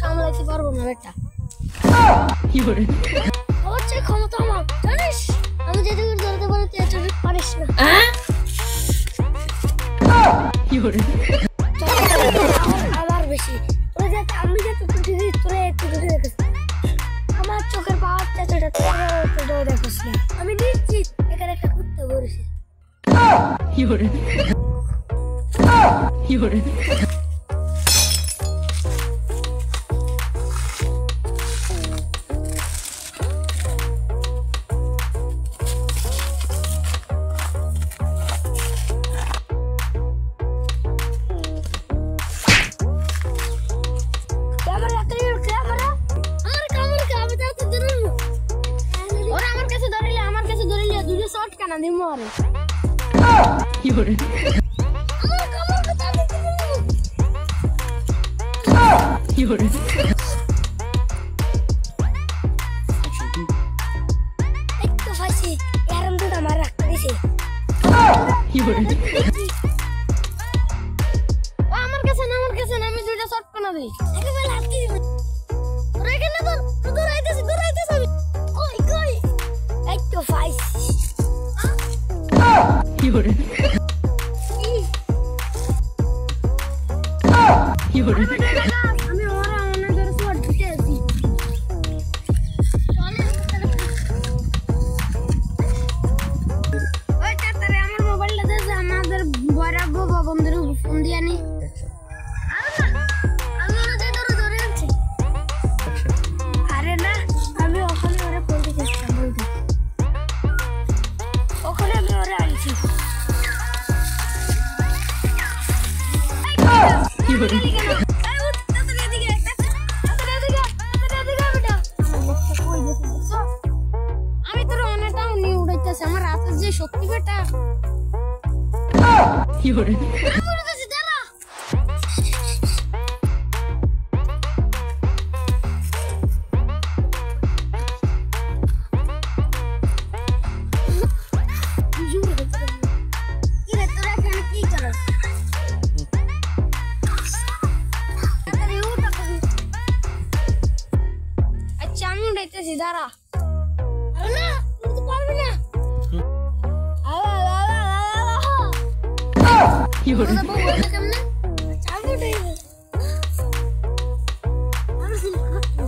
সামলাইতে পারবো না বেটা। আমার চেয়ে ক্ষমতা আমার, জানিস? আমি যেতে করে ধরতে পারি, তুই এত পারিস না। আমার বেশি তোরা যাতে আমি যাতে তোরা একটু ঢুকে দেখিস। আমার চোখের পাওয়ার এতটা তোরা দেখিস না। আমি নিশ্চিত এখানে একটা কুত্তা বসেছে। Canal de More. Itu pasti yaran tuh tak marah tadi sih. Amar kesan, kami sudah shot kena nih. Aku belati. Mereka nonton, itu sih. Koi. Itu pasti. আমি ওরা অনেক শট দিতে আছি। ওই তাড়াতাড়ি আমার মোবাইলটা দে, আমাদের বরাবর বন্ধুর ফোন দিয়ে নি। আমি ওরা ধরে আনছি। আরে না, আমি ওখানে ওরা ফোন দিয়েছিলাম বলতে। ওখানে আমি ওরা আনছি। আমি তোর অনেকটা নিয়ে উড়াইতেছি আমার রাতে যে সত্যি বেটা দাঁড়া না উঠতে পারবি না কি হলো কেমনে চালু দে আমি সিল করতে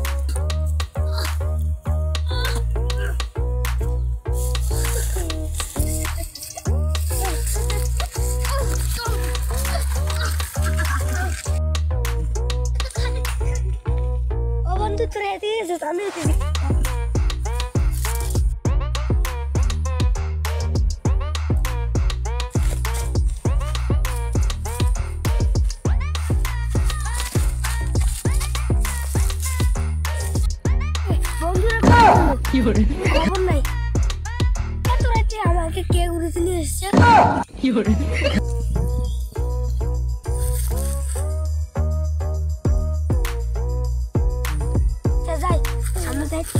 ও বন্ধু তোর এদিকে আমি এদিকে খবর নাই এত রাতে আমাকে কে উড়ে চলে এসছে যাই সামনে যাই কি